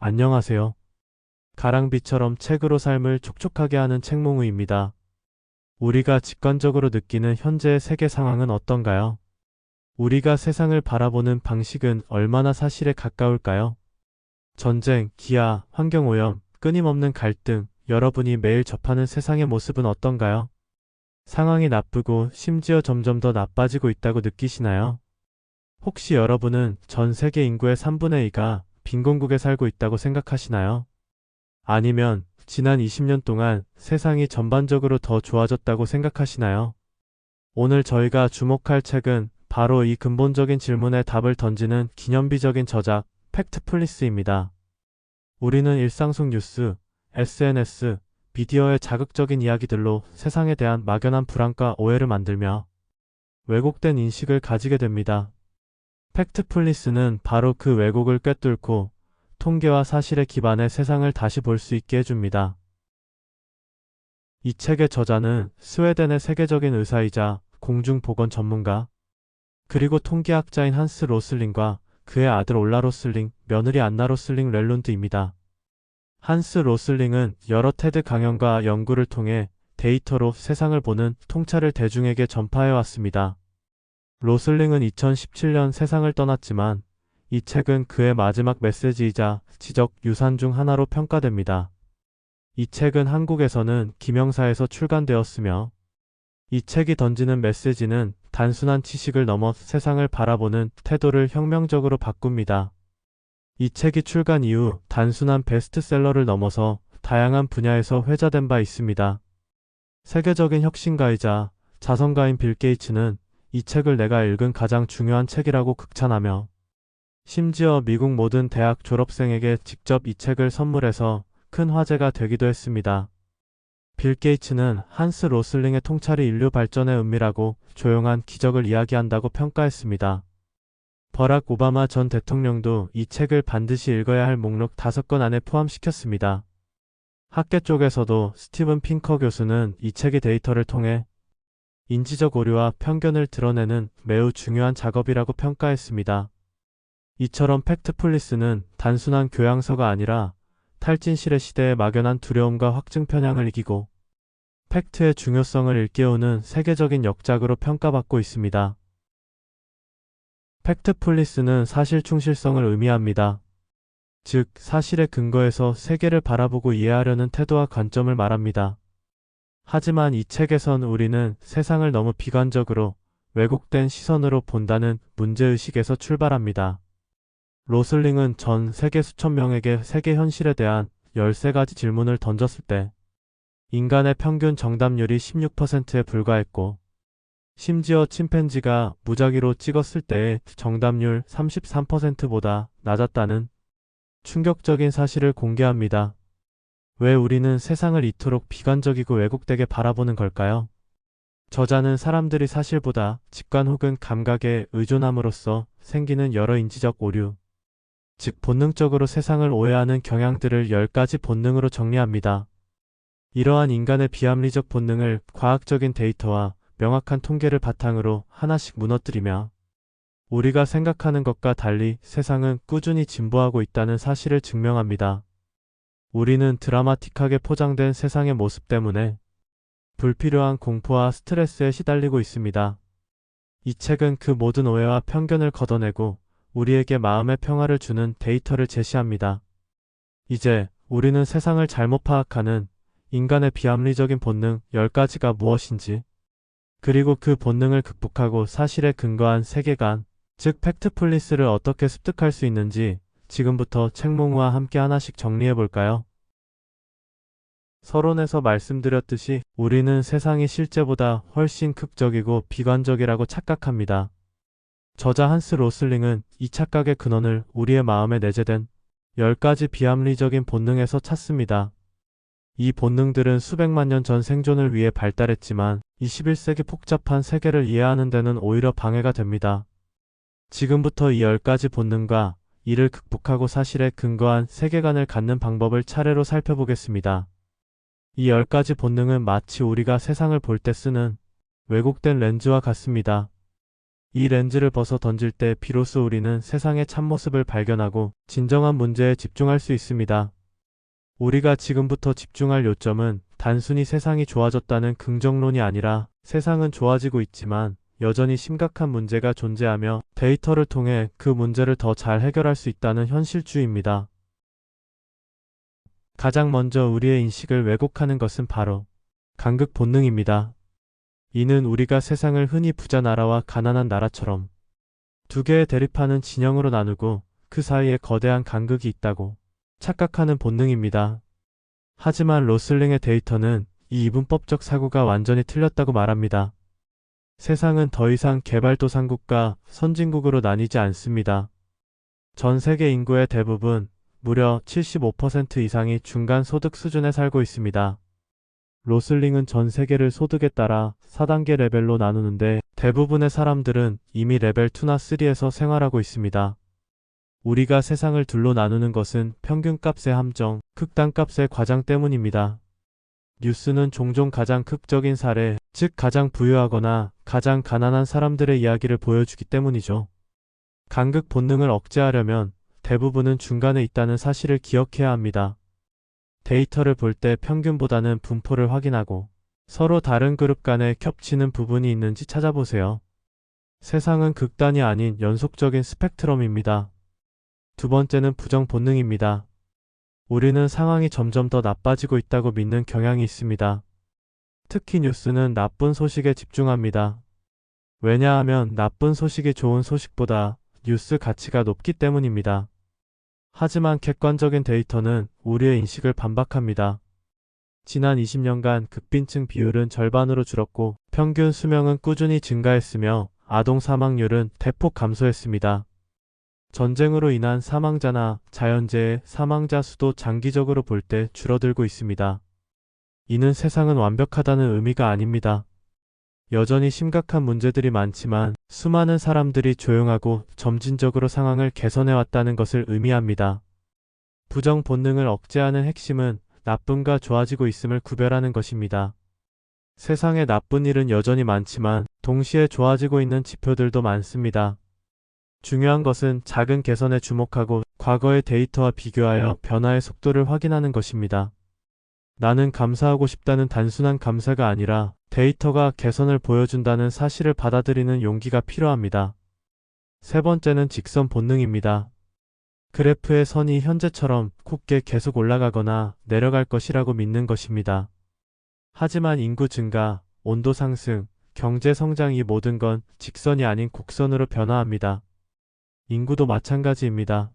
안녕하세요. 가랑비처럼 책으로 삶을 촉촉하게 하는 책몽우입니다. 우리가 직관적으로 느끼는 현재의 세계 상황은 어떤가요? 우리가 세상을 바라보는 방식은 얼마나 사실에 가까울까요? 전쟁, 기아, 환경오염, 끊임없는 갈등, 여러분이 매일 접하는 세상의 모습은 어떤가요? 상황이 나쁘고 심지어 점점 더 나빠지고 있다고 느끼시나요? 혹시 여러분은 전 세계 인구의 3분의 2가 빈곤국에 살고 있다고 생각하시나요? 아니면 지난 20년 동안 세상이 전반적으로 더 좋아졌다고 생각하시나요? 오늘 저희가 주목할 책은 바로 이 근본적인 질문에 답을 던지는 기념비적인 저작, 팩트플리스입니다. 우리는 일상 속 뉴스, SNS, 미디어의 자극적인 이야기들로 세상에 대한 막연한 불안과 오해를 만들며 왜곡된 인식을 가지게 됩니다. 팩트플리스는 바로 그 왜곡을 꿰뚫고 통계와 사실에 기반해 세상을 다시 볼 수 있게 해줍니다. 이 책의 저자는 스웨덴의 세계적인 의사이자 공중보건 전문가, 그리고 통계학자인 한스 로슬링과 그의 아들 올라 로슬링, 며느리 안나 로슬링 렐룬드입니다. 한스 로슬링은 여러 테드 강연과 연구를 통해 데이터로 세상을 보는 통찰을 대중에게 전파해왔습니다. 로슬링은 2017년 세상을 떠났지만 이 책은 그의 마지막 메시지이자 지적 유산 중 하나로 평가됩니다. 이 책은 한국에서는 김영사에서 출간되었으며 이 책이 던지는 메시지는 단순한 지식을 넘어 세상을 바라보는 태도를 혁명적으로 바꿉니다. 이 책이 출간 이후 단순한 베스트셀러를 넘어서 다양한 분야에서 회자된 바 있습니다. 세계적인 혁신가이자 자선가인 빌 게이츠는 이 책을 내가 읽은 가장 중요한 책이라고 극찬하며 심지어 미국 모든 대학 졸업생에게 직접 이 책을 선물해서 큰 화제가 되기도 했습니다. 빌 게이츠는 한스 로슬링의 통찰이 인류 발전의 은밀하고 조용한 기적을 이야기한다고 평가했습니다. 버락 오바마 전 대통령도 이 책을 반드시 읽어야 할 목록 5권 안에 포함시켰습니다. 학계 쪽에서도 스티븐 핑커 교수는 이 책의 데이터를 통해 인지적 오류와 편견을 드러내는 매우 중요한 작업이라고 평가했습니다. 이처럼 팩트플리스는 단순한 교양서가 아니라 탈진실의 시대의 막연한 두려움과 확증 편향을 이기고 팩트의 중요성을 일깨우는 세계적인 역작으로 평가받고 있습니다. 팩트플리스는 사실 충실성을 의미합니다. 즉, 사실의 근거에서 세계를 바라보고 이해하려는 태도와 관점을 말합니다. 하지만 이 책에선 우리는 세상을 너무 비관적으로 왜곡된 시선으로 본다는 문제의식에서 출발합니다. 로슬링은 전 세계 수천 명에게 세계 현실에 대한 13가지 질문을 던졌을 때 인간의 평균 정답률이 16%에 불과했고 심지어 침팬지가 무작위로 찍었을 때의 정답률 33%보다 낮았다는 충격적인 사실을 공개합니다. 왜 우리는 세상을 이토록 비관적이고 왜곡되게 바라보는 걸까요? 저자는 사람들이 사실보다 직관 혹은 감각에 의존함으로써 생기는 여러 인지적 오류, 즉 본능적으로 세상을 오해하는 경향들을 10가지 본능으로 정리합니다. 이러한 인간의 비합리적 본능을 과학적인 데이터와 명확한 통계를 바탕으로 하나씩 무너뜨리며 우리가 생각하는 것과 달리 세상은 꾸준히 진보하고 있다는 사실을 증명합니다. 우리는 드라마틱하게 포장된 세상의 모습 때문에 불필요한 공포와 스트레스에 시달리고 있습니다. 이 책은 그 모든 오해와 편견을 걷어내고 우리에게 마음의 평화를 주는 데이터를 제시합니다. 이제 우리는 세상을 잘못 파악하는 인간의 비합리적인 본능 10가지가 무엇인지, 그리고 그 본능을 극복하고 사실에 근거한 세계관, 즉 팩트플리스를 어떻게 습득할 수 있는지 지금부터 책몽우와 함께 하나씩 정리해볼까요? 서론에서 말씀드렸듯이 우리는 세상이 실제보다 훨씬 극적이고 비관적이라고 착각합니다. 저자 한스 로슬링은 이 착각의 근원을 우리의 마음에 내재된 10가지 비합리적인 본능에서 찾습니다. 이 본능들은 수백만 년 전 생존을 위해 발달했지만 21세기 복잡한 세계를 이해하는 데는 오히려 방해가 됩니다. 지금부터 이 10가지 본능과 이를 극복하고 사실에 근거한 세계관을 갖는 방법을 차례로 살펴보겠습니다. 이 10가지 본능은 마치 우리가 세상을 볼 때 쓰는 왜곡된 렌즈와 같습니다. 이 렌즈를 벗어 던질 때 비로소 우리는 세상의 참모습을 발견하고 진정한 문제에 집중할 수 있습니다. 우리가 지금부터 집중할 요점은 단순히 세상이 좋아졌다는 긍정론이 아니라 세상은 좋아지고 있지만 여전히 심각한 문제가 존재하며 데이터를 통해 그 문제를 더 잘 해결할 수 있다는 현실주의입니다. 가장 먼저 우리의 인식을 왜곡하는 것은 바로 간극 본능입니다. 이는 우리가 세상을 흔히 부자 나라와 가난한 나라처럼 두 개의 대립하는 진영으로 나누고 그 사이에 거대한 간극이 있다고 착각하는 본능입니다. 하지만 로슬링의 데이터는 이 이분법적 사고가 완전히 틀렸다고 말합니다. 세상은 더 이상 개발도상국과 선진국으로 나뉘지 않습니다. 전 세계 인구의 대부분, 무려 75% 이상이 중간 소득 수준에 살고 있습니다. 로슬링은 전 세계를 소득에 따라 4단계 레벨로 나누는데 대부분의 사람들은 이미 레벨 2나 3에서 생활하고 있습니다. 우리가 세상을 둘로 나누는 것은 평균값의 함정, 극단값의 과장 때문입니다. 뉴스는 종종 가장 극적인 사례, 즉 가장 부유하거나 가장 가난한 사람들의 이야기를 보여주기 때문이죠. 간극 본능을 억제하려면 대부분은 중간에 있다는 사실을 기억해야 합니다. 데이터를 볼 때 평균보다는 분포를 확인하고 서로 다른 그룹 간에 겹치는 부분이 있는지 찾아보세요. 세상은 극단이 아닌 연속적인 스펙트럼입니다. 두 번째는 부정 본능입니다. 우리는 상황이 점점 더 나빠지고 있다고 믿는 경향이 있습니다. 특히 뉴스는 나쁜 소식에 집중합니다. 왜냐하면 나쁜 소식이 좋은 소식보다 뉴스 가치가 높기 때문입니다. 하지만 객관적인 데이터는 우리의 인식을 반박합니다. 지난 20년간 극빈층 비율은 절반으로 줄었고 평균 수명은 꾸준히 증가했으며 아동 사망률은 대폭 감소했습니다. 전쟁으로 인한 사망자나 자연재해 사망자 수도 장기적으로 볼 때 줄어들고 있습니다. 이는 세상은 완벽하다는 의미가 아닙니다. 여전히 심각한 문제들이 많지만 수많은 사람들이 조용하고 점진적으로 상황을 개선해왔다는 것을 의미합니다. 부정 본능을 억제하는 핵심은 나쁨과 좋아지고 있음을 구별하는 것입니다. 세상에 나쁜 일은 여전히 많지만 동시에 좋아지고 있는 지표들도 많습니다. 중요한 것은 작은 개선에 주목하고 과거의 데이터와 비교하여 변화의 속도를 확인하는 것입니다. 나는 감사하고 싶다는 단순한 감사가 아니라 데이터가 개선을 보여준다는 사실을 받아들이는 용기가 필요합니다. 세 번째는 직선 본능입니다. 그래프의 선이 현재처럼 곱게 계속 올라가거나 내려갈 것이라고 믿는 것입니다. 하지만 인구 증가, 온도 상승, 경제 성장 이 모든 건 직선이 아닌 곡선으로 변화합니다. 인구도 마찬가지입니다.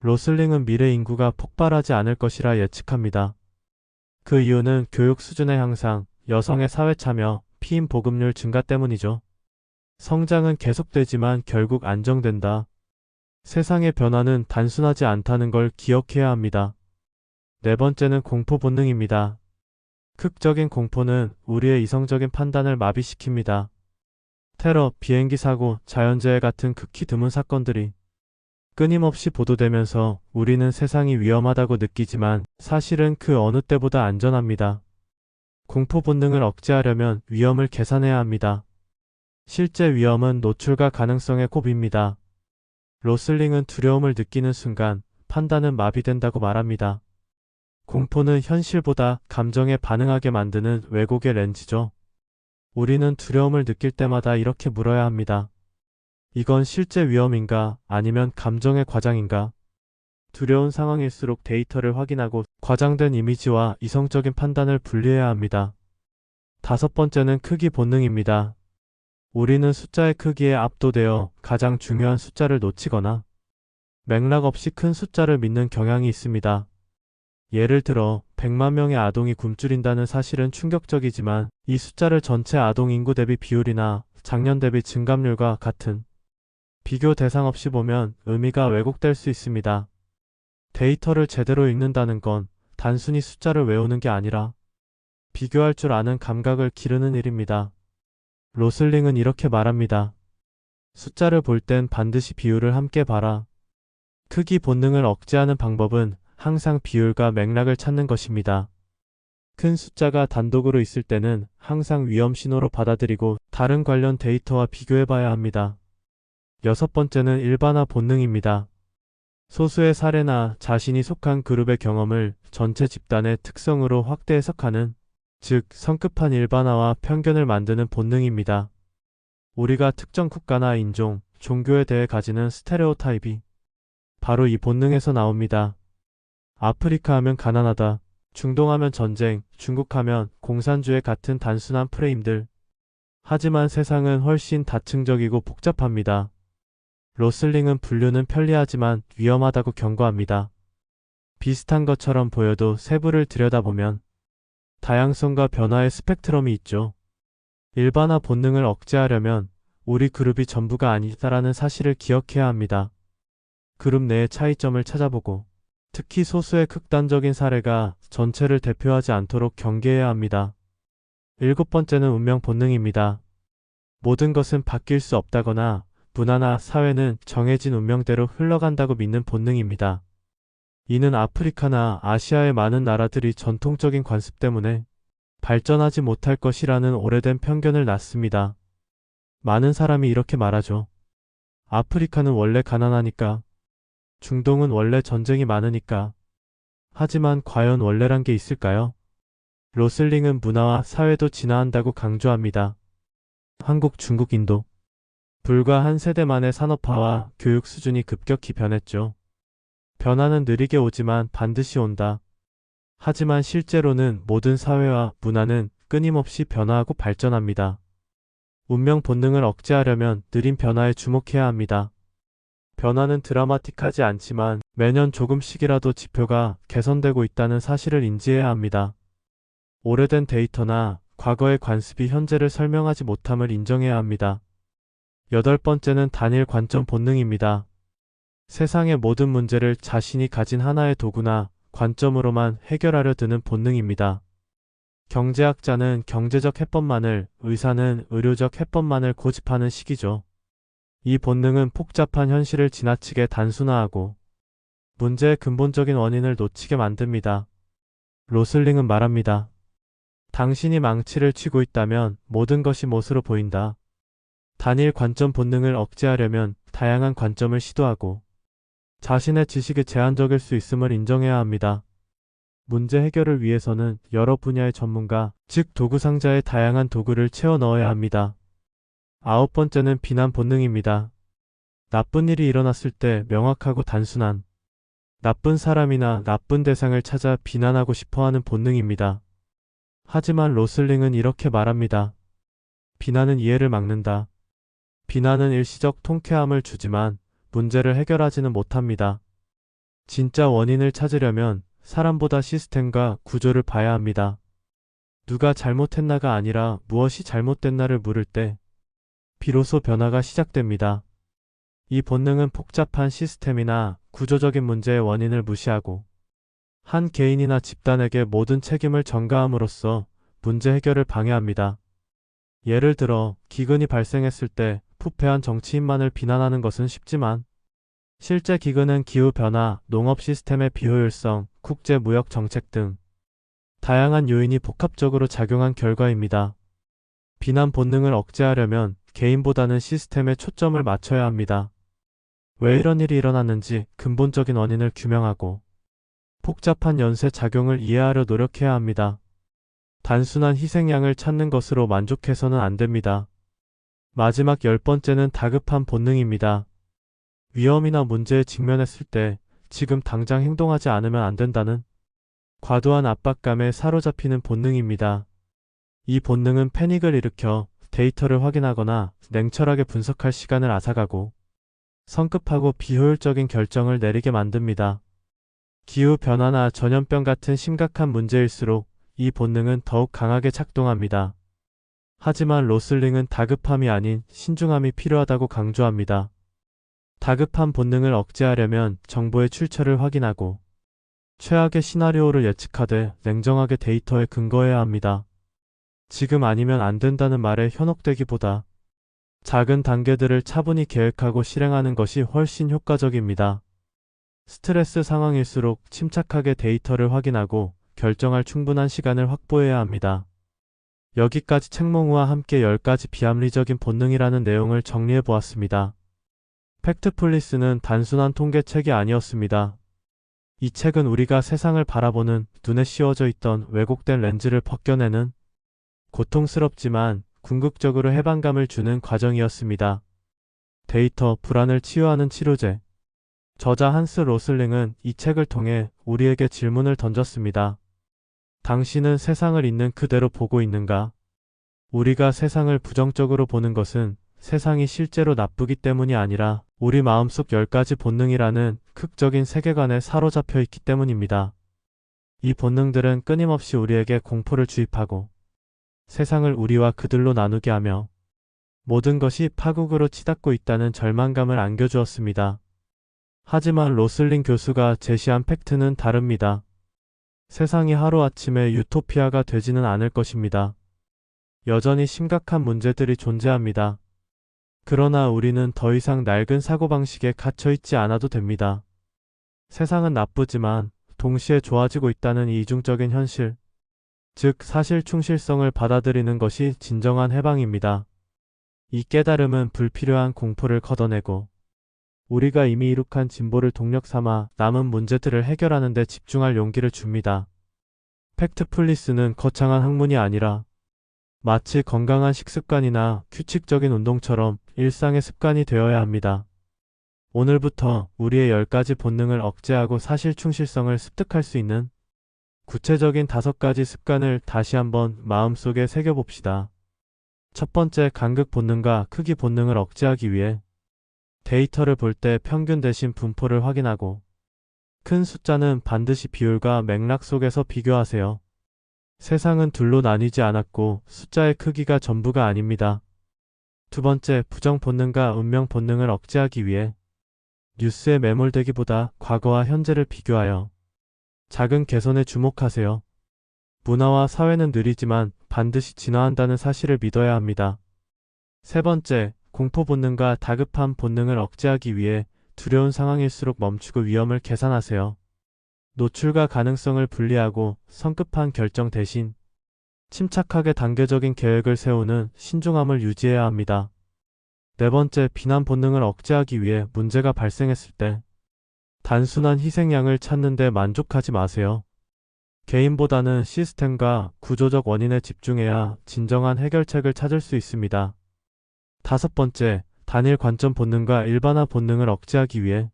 로슬링은 미래 인구가 폭발하지 않을 것이라 예측합니다. 그 이유는 교육 수준의 향상, 여성의 사회 참여, 피임 보급률 증가 때문이죠. 성장은 계속되지만 결국 안정된다. 세상의 변화는 단순하지 않다는 걸 기억해야 합니다. 네 번째는 공포 본능입니다. 극적인 공포는 우리의 이성적인 판단을 마비시킵니다. 테러, 비행기 사고, 자연재해 같은 극히 드문 사건들이 끊임없이 보도되면서 우리는 세상이 위험하다고 느끼지만 사실은 그 어느 때보다 안전합니다. 공포 본능을 억제하려면 위험을 계산해야 합니다. 실제 위험은 노출과 가능성의 곱입니다. 로슬링은 두려움을 느끼는 순간 판단은 마비된다고 말합니다. 공포는 현실보다 감정에 반응하게 만드는 왜곡의 렌즈죠. 우리는 두려움을 느낄 때마다 이렇게 물어야 합니다. 이건 실제 위험인가 아니면 감정의 과장인가? 두려운 상황일수록 데이터를 확인하고 과장된 이미지와 이성적인 판단을 분리해야 합니다. 다섯 번째는 크기 본능입니다. 우리는 숫자의 크기에 압도되어 가장 중요한 숫자를 놓치거나 맥락 없이 큰 숫자를 믿는 경향이 있습니다. 예를 들어 100만 명의 아동이 굶주린다는 사실은 충격적이지만 이 숫자를 전체 아동 인구 대비 비율이나 작년 대비 증감률과 같은 비교 대상 없이 보면 의미가 왜곡될 수 있습니다. 데이터를 제대로 읽는다는 건 단순히 숫자를 외우는 게 아니라 비교할 줄 아는 감각을 기르는 일입니다. 로슬링은 이렇게 말합니다. 숫자를 볼 땐 반드시 비율을 함께 봐라. 크기 본능을 억제하는 방법은 항상 비율과 맥락을 찾는 것입니다. 큰 숫자가 단독으로 있을 때는 항상 위험 신호로 받아들이고 다른 관련 데이터와 비교해 봐야 합니다. 여섯 번째는 일반화 본능입니다. 소수의 사례나 자신이 속한 그룹의 경험을 전체 집단의 특성으로 확대 해석하는, 즉 성급한 일반화와 편견을 만드는 본능입니다. 우리가 특정 국가나 인종, 종교에 대해 가지는 스테레오타입이 바로 이 본능에서 나옵니다. 아프리카 하면 가난하다, 중동 하면 전쟁, 중국 하면 공산주의 같은 단순한 프레임들. 하지만 세상은 훨씬 다층적이고 복잡합니다. 로슬링은 분류는 편리하지만 위험하다고 경고합니다. 비슷한 것처럼 보여도 세부를 들여다보면 다양성과 변화의 스펙트럼이 있죠. 일반화 본능을 억제하려면 우리 그룹이 전부가 아니다라는 사실을 기억해야 합니다. 그룹 내의 차이점을 찾아보고 특히 소수의 극단적인 사례가 전체를 대표하지 않도록 경계해야 합니다. 일곱 번째는 운명 본능입니다. 모든 것은 바뀔 수 없다거나 문화나 사회는 정해진 운명대로 흘러간다고 믿는 본능입니다. 이는 아프리카나 아시아의 많은 나라들이 전통적인 관습 때문에 발전하지 못할 것이라는 오래된 편견을 낳습니다. 많은 사람이 이렇게 말하죠. 아프리카는 원래 가난하니까. 중동은 원래 전쟁이 많으니까. 하지만 과연 원래란 게 있을까요? 로슬링은 문화와 사회도 진화한다고 강조합니다. 한국, 중국, 인도. 불과 한 세대 만에 산업화와 교육 수준이 급격히 변했죠. 변화는 느리게 오지만 반드시 온다. 하지만 실제로는 모든 사회와 문화는 끊임없이 변화하고 발전합니다. 운명 본능을 억제하려면 느린 변화에 주목해야 합니다. 변화는 드라마틱하지 않지만 매년 조금씩이라도 지표가 개선되고 있다는 사실을 인지해야 합니다. 오래된 데이터나 과거의 관습이 현재를 설명하지 못함을 인정해야 합니다. 여덟 번째는 단일 관점 본능입니다. 세상의 모든 문제를 자신이 가진 하나의 도구나 관점으로만 해결하려 드는 본능입니다. 경제학자는 경제적 해법만을, 의사는 의료적 해법만을 고집하는 시기죠. 이 본능은 복잡한 현실을 지나치게 단순화하고 문제의 근본적인 원인을 놓치게 만듭니다. 로슬링은 말합니다. 당신이 망치를 쥐고 있다면 모든 것이 못으로 보인다. 단일 관점 본능을 억제하려면 다양한 관점을 시도하고 자신의 지식이 제한적일 수 있음을 인정해야 합니다. 문제 해결을 위해서는 여러 분야의 전문가, 즉 도구 상자에 다양한 도구를 채워 넣어야 합니다. 아홉 번째는 비난 본능입니다. 나쁜 일이 일어났을 때 명확하고 단순한 나쁜 사람이나 나쁜 대상을 찾아 비난하고 싶어하는 본능입니다. 하지만 로슬링은 이렇게 말합니다. 비난은 이해를 막는다. 비난은 일시적 통쾌함을 주지만 문제를 해결하지는 못합니다. 진짜 원인을 찾으려면 사람보다 시스템과 구조를 봐야 합니다. 누가 잘못했나가 아니라 무엇이 잘못됐나를 물을 때 비로소 변화가 시작됩니다. 이 본능은 복잡한 시스템이나 구조적인 문제의 원인을 무시하고 한 개인이나 집단에게 모든 책임을 전가함으로써 문제 해결을 방해합니다. 예를 들어 기근이 발생했을 때 부패한 정치인만을 비난하는 것은 쉽지만 실제 기근은 기후변화, 농업 시스템의 비효율성, 국제 무역 정책 등 다양한 요인이 복합적으로 작용한 결과입니다. 비난 본능을 억제하려면 개인보다는 시스템에 초점을 맞춰야 합니다. 왜 이런 일이 일어났는지 근본적인 원인을 규명하고 복잡한 연쇄 작용을 이해하려 노력해야 합니다. 단순한 희생양을 찾는 것으로 만족해서는 안 됩니다. 마지막 열 번째는 다급한 본능입니다. 위험이나 문제에 직면했을 때 지금 당장 행동하지 않으면 안 된다는 과도한 압박감에 사로잡히는 본능입니다. 이 본능은 패닉을 일으켜 데이터를 확인하거나 냉철하게 분석할 시간을 앗아가고 성급하고 비효율적인 결정을 내리게 만듭니다. 기후변화나 전염병 같은 심각한 문제일수록 이 본능은 더욱 강하게 작동합니다. 하지만 로슬링은 다급함이 아닌 신중함이 필요하다고 강조합니다. 다급한 본능을 억제하려면 정보의 출처를 확인하고 최악의 시나리오를 예측하되 냉정하게 데이터에 근거해야 합니다. 지금 아니면 안 된다는 말에 현혹되기보다 작은 단계들을 차분히 계획하고 실행하는 것이 훨씬 효과적입니다. 스트레스 상황일수록 침착하게 데이터를 확인하고 결정할 충분한 시간을 확보해야 합니다. 여기까지 책몽우와 함께 10가지 비합리적인 본능이라는 내용을 정리해 보았습니다. 팩트폴리스는 단순한 통계책이 아니었습니다. 이 책은 우리가 세상을 바라보는 눈에 씌워져 있던 왜곡된 렌즈를 벗겨내는 고통스럽지만 궁극적으로 해방감을 주는 과정이었습니다. 데이터 불안을 치유하는 치료제. 저자 한스 로슬링은 이 책을 통해 우리에게 질문을 던졌습니다. 당신은 세상을 있는 그대로 보고 있는가? 우리가 세상을 부정적으로 보는 것은 세상이 실제로 나쁘기 때문이 아니라 우리 마음속 10가지 본능이라는 극적인 세계관에 사로잡혀 있기 때문입니다. 이 본능들은 끊임없이 우리에게 공포를 주입하고 세상을 우리와 그들로 나누게 하며 모든 것이 파국으로 치닫고 있다는 절망감을 안겨주었습니다. 하지만 로슬링 교수가 제시한 팩트는 다릅니다. 세상이 하루아침에 유토피아가 되지는 않을 것입니다. 여전히 심각한 문제들이 존재합니다. 그러나 우리는 더 이상 낡은 사고방식에 갇혀있지 않아도 됩니다. 세상은 나쁘지만 동시에 좋아지고 있다는 이 이중적인 현실, 즉 사실 충실성을 받아들이는 것이 진정한 해방입니다. 이 깨달음은 불필요한 공포를 걷어내고 우리가 이미 이룩한 진보를 동력 삼아 남은 문제들을 해결하는 데 집중할 용기를 줍니다. 팩트폴리스는 거창한 학문이 아니라 마치 건강한 식습관이나 규칙적인 운동처럼 일상의 습관이 되어야 합니다. 오늘부터 우리의 10가지 본능을 억제하고 사실 충실성을 습득할 수 있는 구체적인 5가지 습관을 다시 한번 마음속에 새겨봅시다. 첫 번째, 간극 본능과 크기 본능을 억제하기 위해 데이터를 볼 때 평균 대신 분포를 확인하고 큰 숫자는 반드시 비율과 맥락 속에서 비교하세요. 세상은 둘로 나뉘지 않았고 숫자의 크기가 전부가 아닙니다. 두 번째, 부정 본능과 운명 본능을 억제하기 위해 뉴스에 매몰되기보다 과거와 현재를 비교하여 작은 개선에 주목하세요. 문화와 사회는 느리지만 반드시 진화한다는 사실을 믿어야 합니다. 세 번째, 공포 본능과 다급한 본능을 억제하기 위해 두려운 상황일수록 멈추고 위험을 계산하세요. 노출과 가능성을 분리하고 성급한 결정 대신 침착하게 단계적인 계획을 세우는 신중함을 유지해야 합니다. 네 번째, 비난 본능을 억제하기 위해 문제가 발생했을 때 단순한 희생양을 찾는 데 만족하지 마세요. 개인보다는 시스템과 구조적 원인에 집중해야 진정한 해결책을 찾을 수 있습니다. 다섯 번째, 단일 관점 본능과 일반화 본능을 억제하기 위해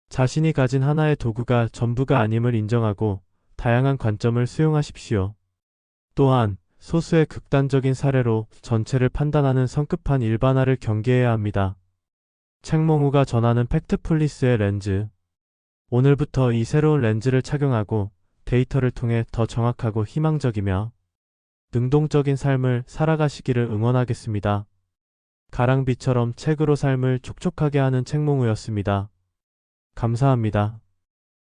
자신이 가진 하나의 도구가 전부가 아님을 인정하고 다양한 관점을 수용하십시오. 또한 소수의 극단적인 사례로 전체를 판단하는 성급한 일반화를 경계해야 합니다. 책몽우가 전하는 팩트폴리스의 렌즈. 오늘부터 이 새로운 렌즈를 착용하고 데이터를 통해 더 정확하고 희망적이며 능동적인 삶을 살아가시기를 응원하겠습니다. 가랑비처럼 책으로 삶을 촉촉하게 하는 책몽우였습니다. 감사합니다.